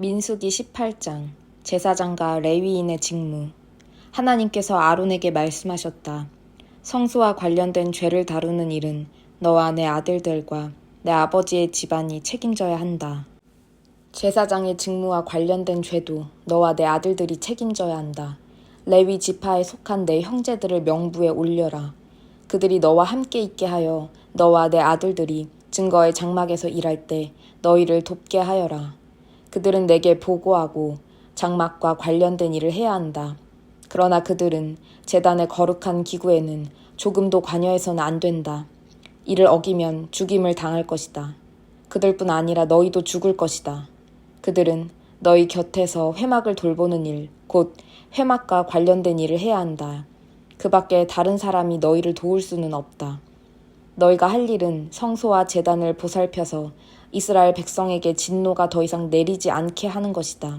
민수기 18장 제사장과 레위인의 직무. 하나님께서 아론에게 말씀하셨다. 성소와 관련된 죄를 다루는 일은 너와 내 아들들과 내 아버지의 집안이 책임져야 한다. 제사장의 직무와 관련된 죄도 너와 내 아들들이 책임져야 한다. 레위 지파에 속한 내 형제들을 명부에 올려라. 그들이 너와 함께 있게 하여 너와 내 아들들이 증거의 장막에서 일할 때 너희를 돕게 하여라. 그들은 내게 보고하고 장막과 관련된 일을 해야 한다. 그러나 그들은 제단의 거룩한 기구에는 조금도 관여해서는 안 된다. 이를 어기면 죽임을 당할 것이다. 그들뿐 아니라 너희도 죽을 것이다. 그들은 너희 곁에서 회막을 돌보는 일, 곧 회막과 관련된 일을 해야 한다. 그 밖에 다른 사람이 너희를 도울 수는 없다. 너희가 할 일은 성소와 제단을 보살펴서 이스라엘 백성에게 진노가 더 이상 내리지 않게 하는 것이다.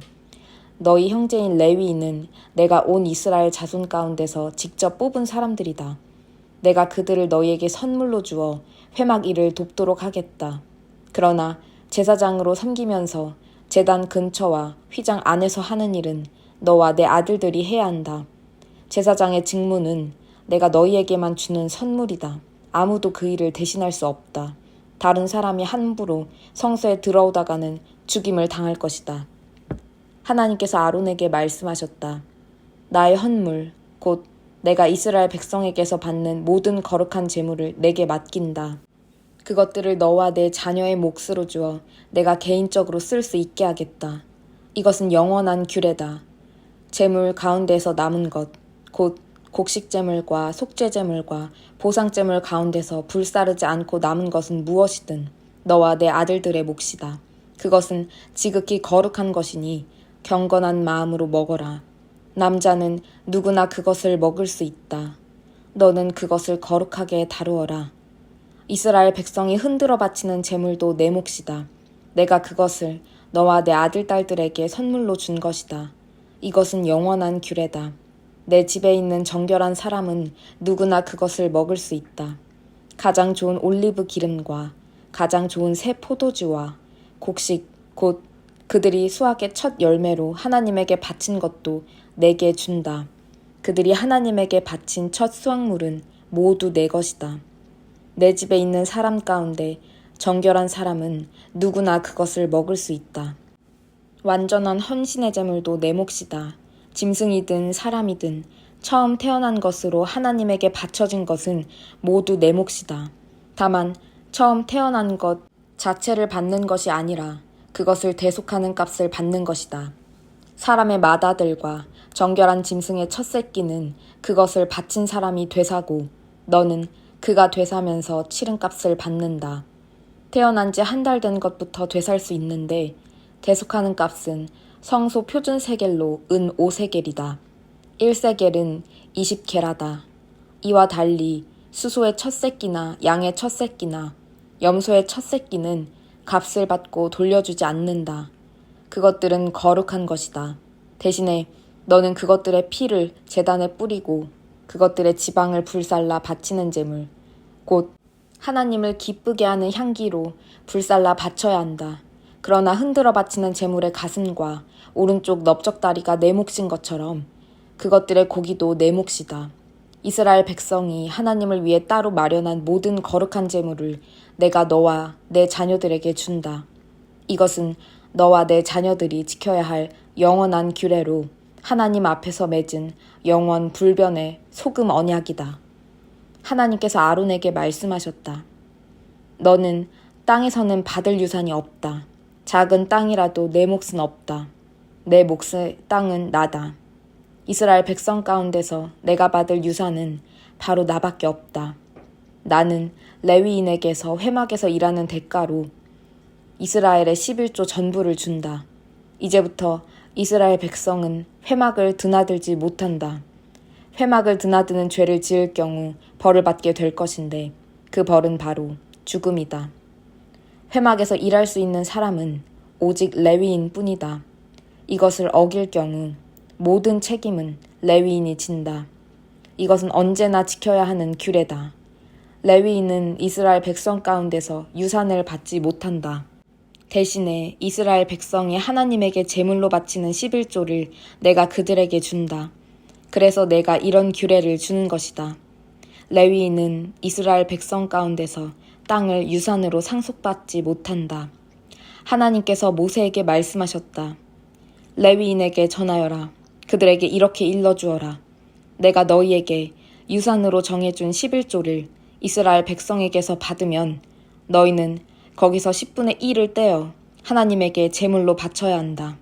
너희 형제인 레위인은 내가 온 이스라엘 자손 가운데서 직접 뽑은 사람들이다. 내가 그들을 너희에게 선물로 주어 회막 일을 돕도록 하겠다. 그러나 제사장으로 섬기면서 제단 근처와 휘장 안에서 하는 일은 너와 내 아들들이 해야 한다. 제사장의 직무는 내가 너희에게만 주는 선물이다. 아무도 그 일을 대신할 수 없다. 다른 사람이 함부로 성소에 들어오다가는 죽임을 당할 것이다. 하나님께서 아론에게 말씀하셨다. 나의 헌물, 곧 내가 이스라엘 백성에게서 받는 모든 거룩한 제물을 내게 맡긴다. 그것들을 너와 내 자녀의 몫으로 주어 내가 개인적으로 쓸 수 있게 하겠다. 이것은 영원한 규례다. 제물 가운데서 남은 것, 곧 곡식제물과 속죄제물과 보상제물 가운데서 불사르지 않고 남은 것은 무엇이든 너와 내 아들들의 몫이다. 그것은 지극히 거룩한 것이니 경건한 마음으로 먹어라. 남자는 누구나 그것을 먹을 수 있다. 너는 그것을 거룩하게 다루어라. 이스라엘 백성이 흔들어 바치는 제물도 내 몫이다. 내가 그것을 너와 내 아들, 딸들에게 선물로 준 것이다. 이것은 영원한 규례다. 내 집에 있는 정결한 사람은 누구나 그것을 먹을 수 있다. 가장 좋은 올리브 기름과 가장 좋은 새 포도주와 곡식, 곧 그들이 수확의 첫 열매로 하나님에게 바친 것도 내게 준다. 그들이 하나님에게 바친 첫 수확물은 모두 내 것이다. 내 집에 있는 사람 가운데 정결한 사람은 누구나 그것을 먹을 수 있다. 완전한 헌신의 제물도 내 몫이다. 짐승이든 사람이든 처음 태어난 것으로 하나님에게 바쳐진 것은 모두 내 몫이다. 다만 처음 태어난 것 자체를 받는 것이 아니라 그것을 대속하는 값을 받는 것이다. 사람의 맏아들과 정결한 짐승의 첫 새끼는 그것을 바친 사람이 되사고 너는 그가 되사면서 치른 값을 받는다. 태어난 지 한 달 된 것부터 되살 수 있는데 대속하는 값은 성소 표준 세겔로 은 5세겔이다. 1세겔은 20게라다. 이와 달리 수소의 첫 새끼나 양의 첫 새끼나 염소의 첫 새끼는 값을 받고 돌려주지 않는다. 그것들은 거룩한 것이다. 대신에 너는 그것들의 피를 제단에 뿌리고 그것들의 지방을 불살라 바치는 제물, 곧 하나님을 기쁘게 하는 향기로 불살라 바쳐야 한다. 그러나 흔들어 바치는 제물의 가슴과 오른쪽 넓적다리가 내 몫인 것처럼 그것들의 고기도 내 몫이다. 이스라엘 백성이 하나님을 위해 따로 마련한 모든 거룩한 제물을 내가 너와 내 자녀들에게 준다. 이것은 너와 내 자녀들이 지켜야 할 영원한 규례로 하나님 앞에서 맺은 영원 불변의 소금 언약이다. 하나님께서 아론에게 말씀하셨다. 너는 땅에서는 받을 유산이 없다. 작은 땅이라도 내 몫은 없다. 내 몫의 땅은 나다. 이스라엘 백성 가운데서 내가 받을 유산은 바로 나밖에 없다. 나는 레위인에게서 회막에서 일하는 대가로 이스라엘의 11조 전부를 준다. 이제부터 이스라엘 백성은 회막을 드나들지 못한다. 회막을 드나드는 죄를 지을 경우 벌을 받게 될 것인데 그 벌은 바로 죽음이다. 회막에서 일할 수 있는 사람은 오직 레위인 뿐이다. 이것을 어길 경우 모든 책임은 레위인이 진다. 이것은 언제나 지켜야 하는 규례다. 레위인은 이스라엘 백성 가운데서 유산을 받지 못한다. 대신에 이스라엘 백성이 하나님에게 제물로 바치는 11조를 내가 그들에게 준다. 그래서 내가 이런 규례를 주는 것이다. 레위인은 이스라엘 백성 가운데서 땅을 유산으로 상속받지 못한다. 하나님께서 모세에게 말씀하셨다. 레위인에게 전하여라. 그들에게 이렇게 일러주어라. 내가 너희에게 유산으로 정해준 11조를 이스라엘 백성에게서 받으면 너희는 거기서 10분의 1을 떼어 하나님에게 제물로 바쳐야 한다.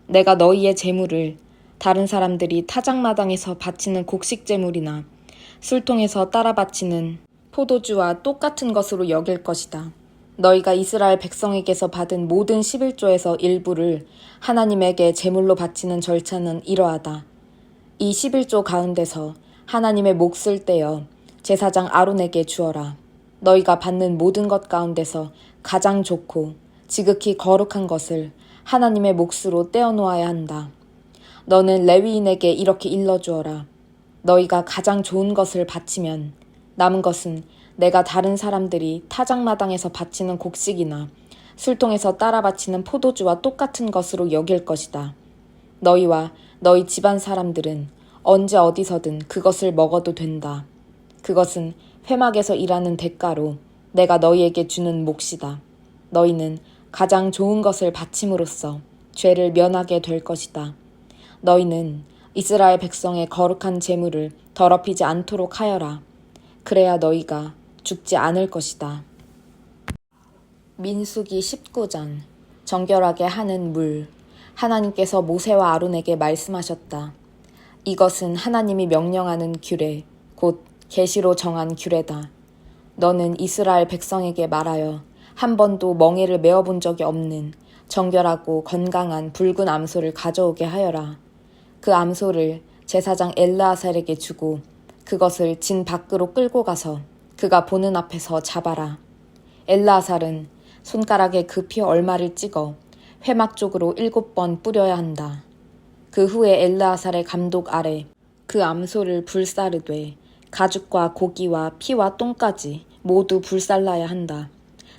내가 너희의 제물을 다른 사람들이 타작마당에서 바치는 곡식 제물이나 술통에서 따라 바치는 포도주와 똑같은 것으로 여길 것이다. 너희가 이스라엘 백성에게서 받은 모든 11조에서 일부를 하나님에게 제물로 바치는 절차는 이러하다. 이 11조 가운데서 하나님의 몫을 떼어 제사장 아론에게 주어라. 너희가 받는 모든 것 가운데서 가장 좋고 지극히 거룩한 것을 하나님의 몫으로 떼어놓아야 한다. 너는 레위인에게 이렇게 일러주어라. 너희가 가장 좋은 것을 바치면 남은 것은 내가 다른 사람들이 타작마당에서 바치는 곡식이나 술통에서 따라 바치는 포도주와 똑같은 것으로 여길 것이다. 너희와 너희 집안 사람들은 언제 어디서든 그것을 먹어도 된다. 그것은 회막에서 일하는 대가로 내가 너희에게 주는 몫이다. 너희는 가장 좋은 것을 바침으로써 죄를 면하게 될 것이다. 너희는 이스라엘 백성의 거룩한 제물을 더럽히지 않도록 하여라. 그래야 너희가 죽지 않을 것이다. 민수기 19장 정결하게 하는 물. 하나님께서 모세와 아론에게 말씀하셨다. 이것은 하나님이 명령하는 규례, 곧 계시로 정한 규례다. 너는 이스라엘 백성에게 말하여 한 번도 멍에를 메어본 적이 없는 정결하고 건강한 붉은 암소를 가져오게 하여라. 그 암소를 제사장 엘르아살에게 주고 그것을 진 밖으로 끌고 가서 그가 보는 앞에서 잡아라. 엘르아살은 손가락에 그 피 얼마를 찍어 회막 쪽으로 7번 뿌려야 한다. 그 후에 엘르아살의 감독 아래 그 암소를 불사르되 가죽과 고기와 피와 똥까지 모두 불살라야 한다.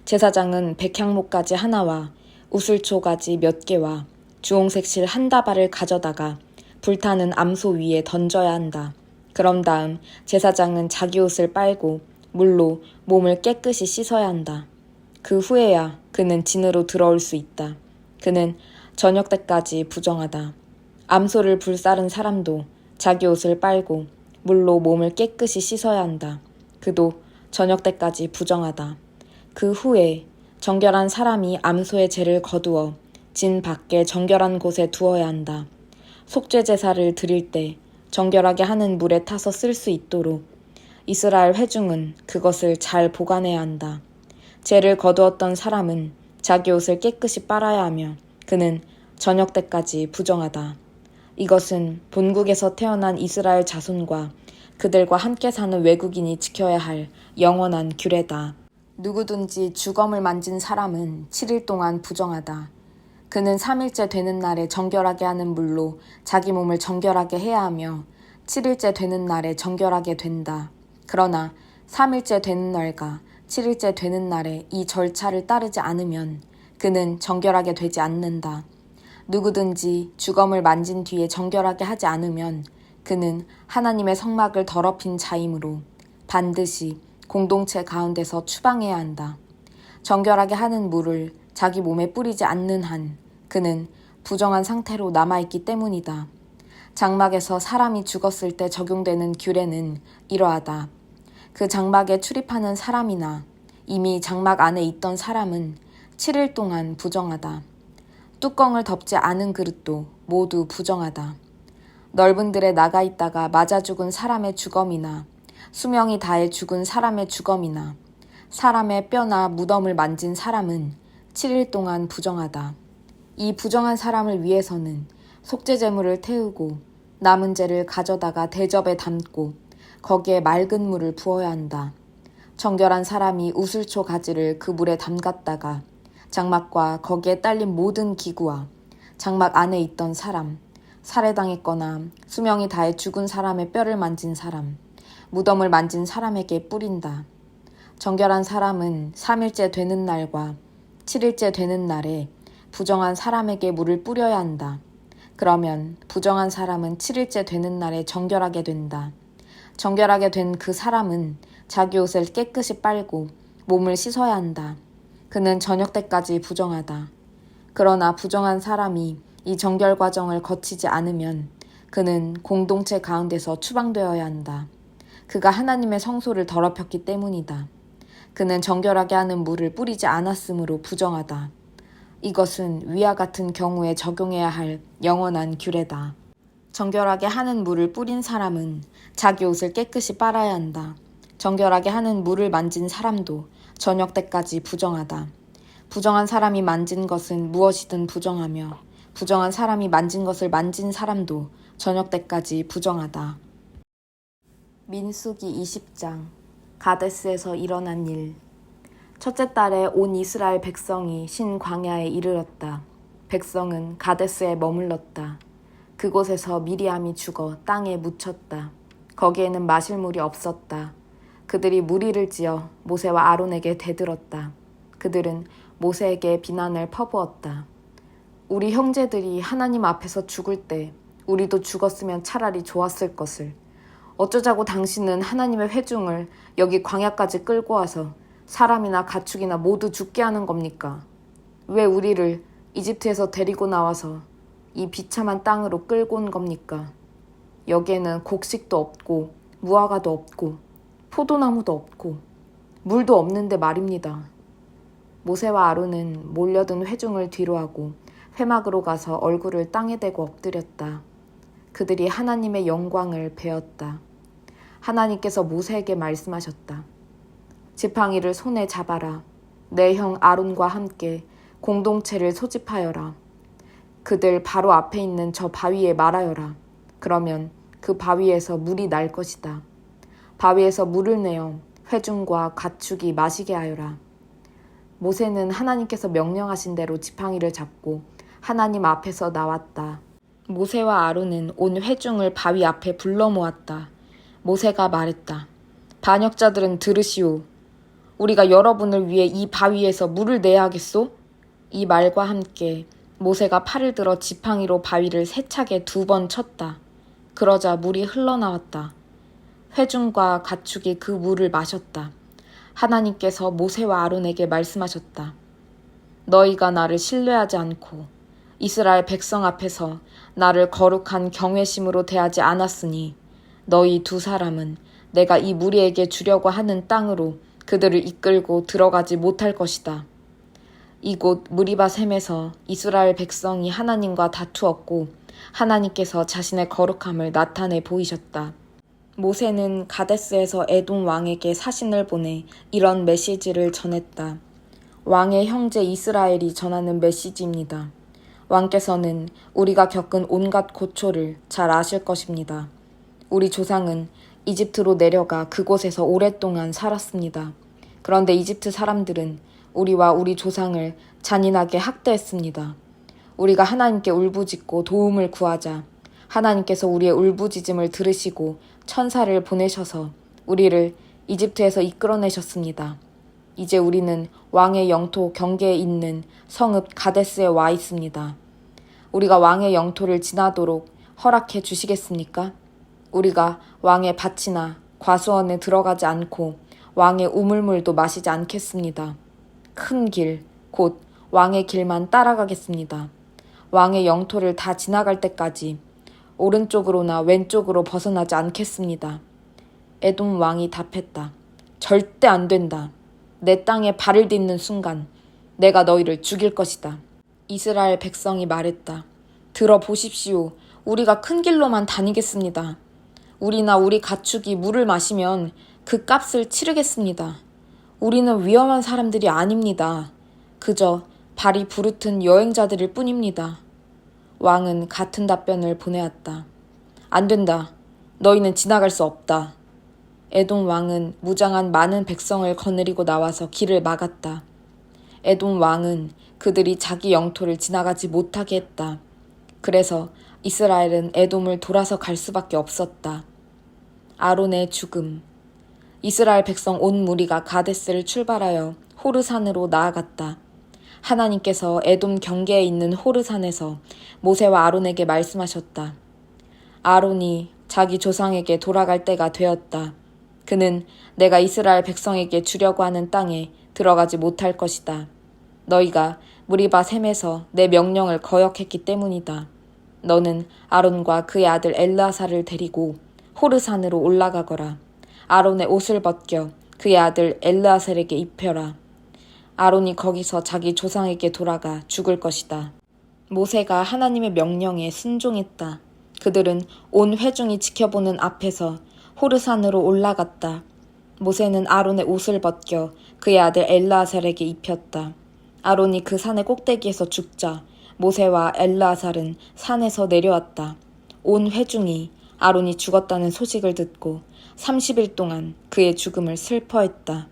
제사장은 백향목가지 하나와 우슬초가지 몇 개와 주홍색 실 한 다발을 가져다가 불타는 암소 위에 던져야 한다. 그런 다음 제사장은 자기 옷을 빨고 물로 몸을 깨끗이 씻어야 한다. 그 후에야 그는 진으로 들어올 수 있다. 그는 저녁 때까지 부정하다. 암소를 불사른 사람도 자기 옷을 빨고 물로 몸을 깨끗이 씻어야 한다. 그도 저녁 때까지 부정하다. 그 후에 정결한 사람이 암소의 죄를 거두어 진 밖에 정결한 곳에 두어야 한다. 속죄 제사를 드릴 때 정결하게 하는 물에 타서 쓸 수 있도록 이스라엘 회중은 그것을 잘 보관해야 한다. 죄를 거두었던 사람은 자기 옷을 깨끗이 빨아야 하며 그는 저녁 때까지 부정하다. 이것은 본국에서 태어난 이스라엘 자손과 그들과 함께 사는 외국인이 지켜야 할 영원한 규례다. 누구든지 주검을 만진 사람은 7일 동안 부정하다. 그는 3일째 되는 날에 정결하게 하는 물로 자기 몸을 정결하게 해야 하며 7일째 되는 날에 정결하게 된다. 그러나 3일째 되는 날과 7일째 되는 날에 이 절차를 따르지 않으면 그는 정결하게 되지 않는다. 누구든지 주검을 만진 뒤에 정결하게 하지 않으면 그는 하나님의 성막을 더럽힌 자이므로 반드시 공동체 가운데서 추방해야 한다. 정결하게 하는 물을 자기 몸에 뿌리지 않는 한 그는 부정한 상태로 남아있기 때문이다. 장막에서 사람이 죽었을 때 적용되는 규례는 이러하다. 그 장막에 출입하는 사람이나 이미 장막 안에 있던 사람은 7일 동안 부정하다. 뚜껑을 덮지 않은 그릇도 모두 부정하다. 넓은 들에 나가 있다가 맞아 죽은 사람의 주검이나 수명이 다해 죽은 사람의 주검이나 사람의 뼈나 무덤을 만진 사람은 7일 동안 부정하다. 이 부정한 사람을 위해서는 속죄제물을 태우고 남은 재를 가져다가 대접에 담고 거기에 맑은 물을 부어야 한다. 정결한 사람이 우슬초 가지를 그 물에 담갔다가 장막과 거기에 딸린 모든 기구와 장막 안에 있던 사람, 살해당했거나 수명이 다해 죽은 사람의 뼈를 만진 사람, 무덤을 만진 사람에게 뿌린다. 정결한 사람은 3일째 되는 날과 7일째 되는 날에 부정한 사람에게 물을 뿌려야 한다. 그러면 부정한 사람은 7일째 되는 날에 정결하게 된다. 정결하게 된 그 사람은 자기 옷을 깨끗이 빨고 몸을 씻어야 한다. 그는 저녁 때까지 부정하다. 그러나 부정한 사람이 이 정결 과정을 거치지 않으면 그는 공동체 가운데서 추방되어야 한다. 그가 하나님의 성소를 더럽혔기 때문이다. 그는 정결하게 하는 물을 뿌리지 않았으므로 부정하다. 이것은 위와 같은 경우에 적용해야 할 영원한 규례다. 정결하게 하는 물을 뿌린 사람은 자기 옷을 깨끗이 빨아야 한다. 정결하게 하는 물을 만진 사람도 저녁 때까지 부정하다. 부정한 사람이 만진 것은 무엇이든 부정하며 부정한 사람이 만진 것을 만진 사람도 저녁 때까지 부정하다. 민수기 20장 가데스에서 일어난 일. 첫째 달에 온 이스라엘 백성이 신 광야에 이르렀다. 백성은 가데스에 머물렀다. 그곳에서 미리암이 죽어 땅에 묻혔다. 거기에는 마실 물이 없었다. 그들이 무리를 지어 모세와 아론에게 대들었다. 그들은 모세에게 비난을 퍼부었다. 우리 형제들이 하나님 앞에서 죽을 때 우리도 죽었으면 차라리 좋았을 것을. 어쩌자고 당신은 하나님의 회중을 여기 광야까지 끌고 와서 사람이나 가축이나 모두 죽게 하는 겁니까? 왜 우리를 이집트에서 데리고 나와서 이 비참한 땅으로 끌고 온 겁니까? 여기에는 곡식도 없고 무화과도 없고 포도나무도 없고 물도 없는데 말입니다. 모세와 아론은 몰려든 회중을 뒤로하고 회막으로 가서 얼굴을 땅에 대고 엎드렸다. 그들이 하나님의 영광을 배었다. 하나님께서 모세에게 말씀하셨다. 지팡이를 손에 잡아라. 내 형 아론과 함께 공동체를 소집하여라. 그들 바로 앞에 있는 저 바위에 말하여라. 그러면 그 바위에서 물이 날 것이다. 바위에서 물을 내어 회중과 가축이 마시게 하여라. 모세는 하나님께서 명령하신 대로 지팡이를 잡고 하나님 앞에서 나왔다. 모세와 아론은 온 회중을 바위 앞에 불러 모았다. 모세가 말했다. 반역자들은 들으시오. 우리가 여러분을 위해 이 바위에서 물을 내야 하겠소? 이 말과 함께 모세가 팔을 들어 지팡이로 바위를 세차게 2번 쳤다. 그러자 물이 흘러나왔다. 회중과 가축이 그 물을 마셨다. 하나님께서 모세와 아론에게 말씀하셨다. 너희가 나를 신뢰하지 않고 이스라엘 백성 앞에서 나를 거룩한 경외심으로 대하지 않았으니 너희 2사람은 내가 이 무리에게 주려고 하는 땅으로 그들을 이끌고 들어가지 못할 것이다. 이곳 무리바 셈에서 이스라엘 백성이 하나님과 다투었고 하나님께서 자신의 거룩함을 나타내 보이셨다. 모세는 가데스에서 에돔 왕에게 사신을 보내 이런 메시지를 전했다. 왕의 형제 이스라엘이 전하는 메시지입니다. 왕께서는 우리가 겪은 온갖 고초를 잘 아실 것입니다. 우리 조상은 이집트로 내려가 그곳에서 오랫동안 살았습니다. 그런데 이집트 사람들은 우리와 우리 조상을 잔인하게 학대했습니다. 우리가 하나님께 울부짖고 도움을 구하자 하나님께서 우리의 울부짖음을 들으시고 천사를 보내셔서 우리를 이집트에서 이끌어내셨습니다. 이제 우리는 왕의 영토 경계에 있는 성읍 가데스에 와 있습니다. 우리가 왕의 영토를 지나도록 허락해 주시겠습니까? 우리가 왕의 밭이나 과수원에 들어가지 않고 왕의 우물물도 마시지 않겠습니다. 큰 길, 곧 왕의 길만 따라가겠습니다. 왕의 영토를 다 지나갈 때까지 오른쪽으로나 왼쪽으로 벗어나지 않겠습니다. 에돔 왕이 답했다. 절대 안 된다. 내 땅에 발을 딛는 순간 내가 너희를 죽일 것이다. 이스라엘 백성이 말했다. 들어보십시오. 우리가 큰 길로만 다니겠습니다. 우리나 우리 가축이 물을 마시면 그 값을 치르겠습니다. 우리는 위험한 사람들이 아닙니다. 그저 발이 부르튼 여행자들일 뿐입니다. 왕은 같은 답변을 보내왔다. 안 된다. 너희는 지나갈 수 없다. 에돔 왕은 무장한 많은 백성을 거느리고 나와서 길을 막았다. 에돔 왕은 그들이 자기 영토를 지나가지 못하게 했다. 그래서 이스라엘은 에돔을 돌아서 갈 수밖에 없었다. 아론의 죽음. 이스라엘 백성 온 무리가 가데스를 출발하여 호르산으로 나아갔다. 하나님께서 에돔 경계에 있는 호르산에서 모세와 아론에게 말씀하셨다. 아론이 자기 조상에게 돌아갈 때가 되었다. 그는 내가 이스라엘 백성에게 주려고 하는 땅에 들어가지 못할 것이다. 너희가 무리바 셈에서 내 명령을 거역했기 때문이다. 너는 아론과 그의 아들 엘르아사를 데리고 호르산으로 올라가거라. 아론의 옷을 벗겨 그의 아들 엘르아살에게 입혀라. 아론이 거기서 자기 조상에게 돌아가 죽을 것이다. 모세가 하나님의 명령에 순종했다. 그들은 온 회중이 지켜보는 앞에서 호르산으로 올라갔다. 모세는 아론의 옷을 벗겨 그의 아들 엘르아살에게 입혔다. 아론이 그 산의 꼭대기에서 죽자 모세와 엘르아살은 산에서 내려왔다. 온 회중이 아론이 죽었다는 소식을 듣고 30일 동안 그의 죽음을 슬퍼했다.